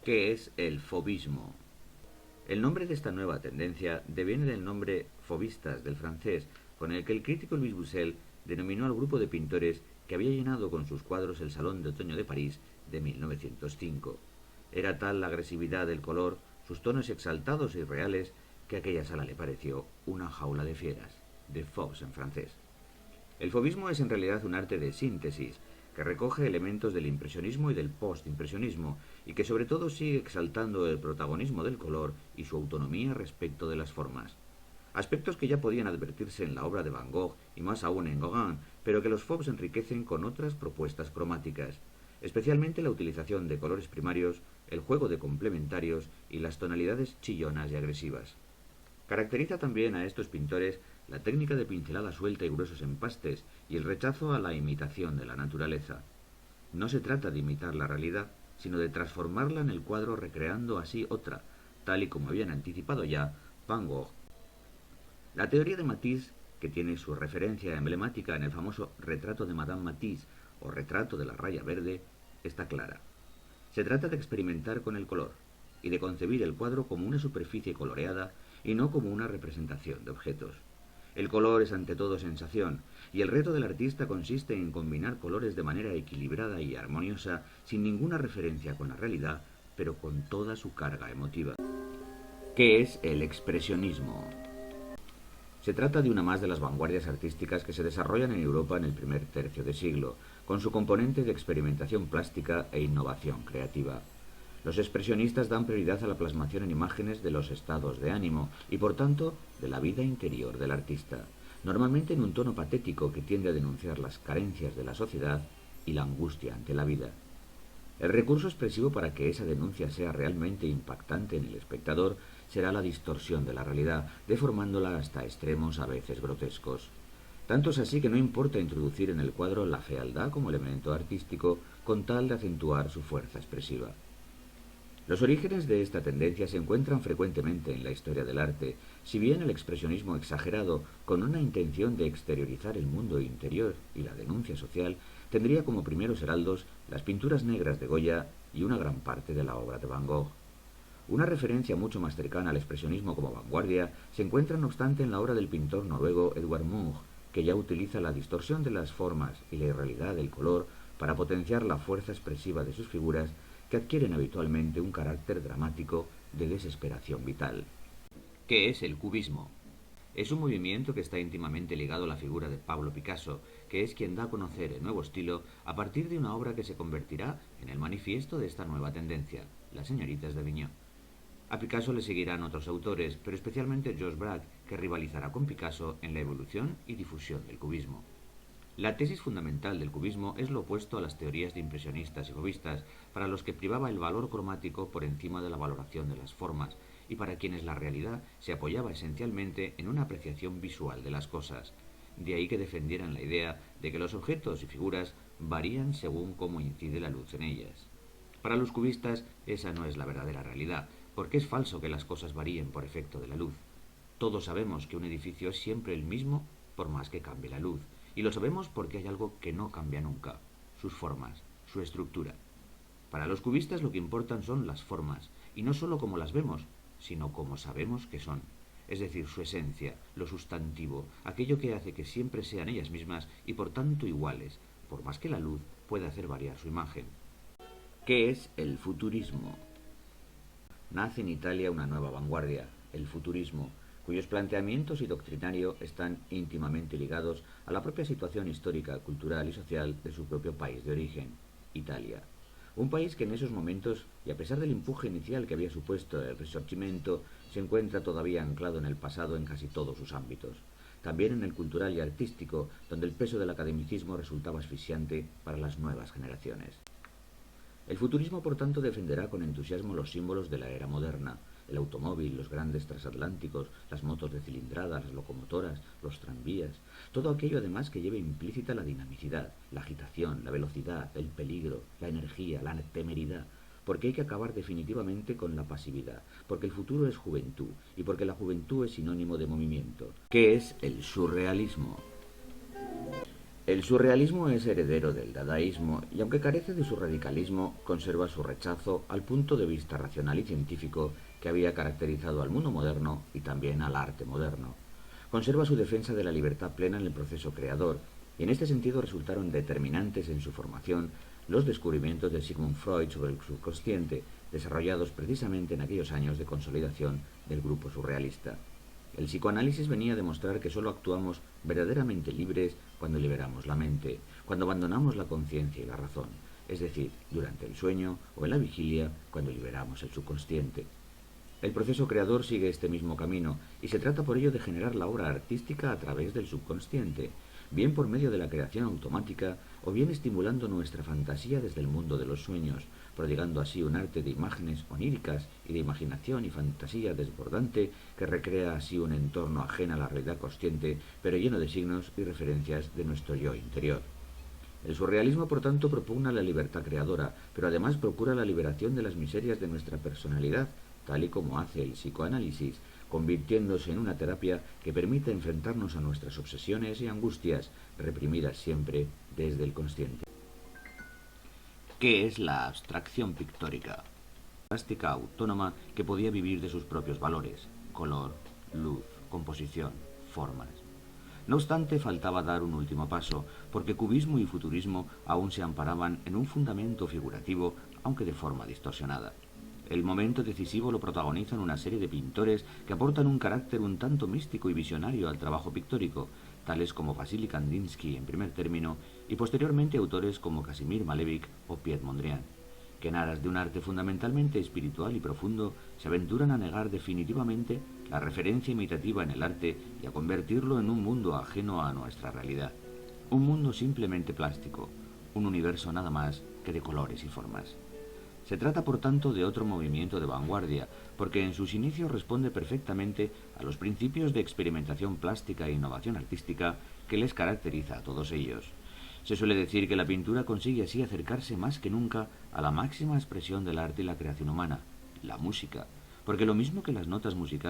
¿Qué es el fauvismo? El nombre de esta nueva tendencia deviene del nombre fauvistas del francés, con el que el crítico Louis Bussel denominó al grupo de pintores que había llenado con sus cuadros el Salón de Otoño de París de 1905. Era tal la agresividad del color, sus tonos exaltados y reales, que aquella sala le pareció una jaula de fieras, de faux en francés. El fauvismo es en realidad un arte de síntesis, que recoge elementos del impresionismo y del postimpresionismo, y que sobre todo sigue exaltando el protagonismo del color y su autonomía respecto de las formas. Aspectos que ya podían advertirse en la obra de Van Gogh y más aún en Gauguin, pero que los Fauves enriquecen con otras propuestas cromáticas, especialmente la utilización de colores primarios, el juego de complementarios y las tonalidades chillonas y agresivas. Caracteriza también a estos pintores la técnica de pincelada suelta y gruesos empastes y el rechazo a la imitación de la naturaleza. No se trata de imitar la realidad, sino de transformarla en el cuadro recreando así otra, tal y como habían anticipado ya Van Gogh. La teoría de Matisse, que tiene su referencia emblemática en el famoso retrato de Madame Matisse o retrato de la raya verde, está clara. Se trata de experimentar con el color y de concebir el cuadro como una superficie coloreada y no como una representación de objetos. El color es ante todo sensación, y el reto del artista consiste en combinar colores de manera equilibrada y armoniosa, sin ninguna referencia con la realidad, pero con toda su carga emotiva. ¿Qué es el expresionismo? Se trata de una más de las vanguardias artísticas que se desarrollan en Europa en el primer tercio de siglo, con su componente de experimentación plástica e innovación creativa. Los expresionistas dan prioridad a la plasmación en imágenes de los estados de ánimo y, por tanto, de la vida interior del artista, normalmente en un tono patético que tiende a denunciar las carencias de la sociedad y la angustia ante la vida. El recurso expresivo para que esa denuncia sea realmente impactante en el espectador será la distorsión de la realidad, deformándola hasta extremos a veces grotescos. Tanto es así que no importa introducir en el cuadro la fealdad como elemento artístico con tal de acentuar su fuerza expresiva. Los orígenes de esta tendencia se encuentran frecuentemente en la historia del arte, si bien el expresionismo exagerado, con una intención de exteriorizar el mundo interior y la denuncia social, tendría como primeros heraldos las pinturas negras de Goya y una gran parte de la obra de Van Gogh. Una referencia mucho más cercana al expresionismo como vanguardia se encuentra no obstante en la obra del pintor noruego Edvard Munch, que ya utiliza la distorsión de las formas y la irrealidad del color para potenciar la fuerza expresiva de sus figuras, que adquieren habitualmente un carácter dramático de desesperación vital. ¿Qué es el cubismo? Es un movimiento que está íntimamente ligado a la figura de Pablo Picasso, que es quien da a conocer el nuevo estilo a partir de una obra que se convertirá en el manifiesto de esta nueva tendencia, Las señoritas de Avignon. A Picasso le seguirán otros autores, pero especialmente Georges Braque, que rivalizará con Picasso en la evolución y difusión del cubismo. La tesis fundamental del cubismo es lo opuesto a las teorías de impresionistas y fauvistas, para los que privaba el valor cromático por encima de la valoración de las formas, y para quienes la realidad se apoyaba esencialmente en una apreciación visual de las cosas. De ahí que defendieran la idea de que los objetos y figuras varían según cómo incide la luz en ellas. Para los cubistas esa no es la verdadera realidad, porque es falso que las cosas varíen por efecto de la luz. Todos sabemos que un edificio es siempre el mismo por más que cambie la luz, y lo sabemos porque hay algo que no cambia nunca: sus formas, su estructura. Para los cubistas lo que importan son las formas, y no sólo como las vemos, sino como sabemos que son, es decir, su esencia, lo sustantivo, aquello que hace que siempre sean ellas mismas y por tanto iguales, por más que la luz pueda hacer variar su imagen. ¿Qué es el futurismo? Nace en Italia una nueva vanguardia, el futurismo, cuyos planteamientos y doctrinario están íntimamente ligados a la propia situación histórica, cultural y social de su propio país de origen, Italia. Un país que en esos momentos, y a pesar del empuje inicial que había supuesto el Risorgimento, se encuentra todavía anclado en el pasado en casi todos sus ámbitos. También en el cultural y artístico, donde el peso del academicismo resultaba asfixiante para las nuevas generaciones. El futurismo, por tanto, defenderá con entusiasmo los símbolos de la era moderna: el automóvil, los grandes transatlánticos, las motos de cilindrada, las locomotoras, los tranvías, todo aquello además que lleve implícita la dinamicidad, la agitación, la velocidad, el peligro, la energía, la temeridad, porque hay que acabar definitivamente con la pasividad, porque el futuro es juventud y porque la juventud es sinónimo de movimiento. ¿Qué es el surrealismo? El surrealismo es heredero del dadaísmo y aunque carece de su radicalismo, conserva su rechazo al punto de vista racional y científico que había caracterizado al mundo moderno y también al arte moderno. Conserva su defensa de la libertad plena en el proceso creador y en este sentido resultaron determinantes en su formación los descubrimientos de Sigmund Freud sobre el subconsciente, desarrollados precisamente en aquellos años de consolidación del grupo surrealista. El psicoanálisis venía a demostrar que sólo actuamos verdaderamente libres cuando liberamos la mente, cuando abandonamos la conciencia y la razón, es decir, durante el sueño o en la vigilia, cuando liberamos el subconsciente. El proceso creador sigue este mismo camino y se trata por ello de generar la obra artística a través del subconsciente, bien por medio de la creación automática o bien estimulando nuestra fantasía desde el mundo de los sueños, prodigando así un arte de imágenes oníricas y de imaginación y fantasía desbordante que recrea así un entorno ajeno a la realidad consciente, pero lleno de signos y referencias de nuestro yo interior. El surrealismo, por tanto, propugna la libertad creadora, pero además procura la liberación de las miserias de nuestra personalidad, tal y como hace el psicoanálisis, convirtiéndose en una terapia que permite enfrentarnos a nuestras obsesiones y angustias, reprimidas siempre desde el consciente. ¿Qué es la abstracción pictórica? Plástica autónoma que podía vivir de sus propios valores, color, luz, composición, formas. No obstante, faltaba dar un último paso, porque cubismo y futurismo aún se amparaban en un fundamento figurativo, aunque de forma distorsionada. El momento decisivo lo protagonizan una serie de pintores que aportan un carácter un tanto místico y visionario al trabajo pictórico, tales como Vasily Kandinsky en primer término y posteriormente autores como Casimir Malevich o Piet Mondrian, que en aras de un arte fundamentalmente espiritual y profundo se aventuran a negar definitivamente la referencia imitativa en el arte y a convertirlo en un mundo ajeno a nuestra realidad, un mundo simplemente plástico, un universo nada más que de colores y formas. Se trata, por tanto, de otro movimiento de vanguardia, porque en sus inicios responde perfectamente a los principios de experimentación plástica e innovación artística que les caracteriza a todos ellos. Se suele decir que la pintura consigue así acercarse más que nunca a la máxima expresión del arte y la creación humana, la música, porque lo mismo que las notas musicales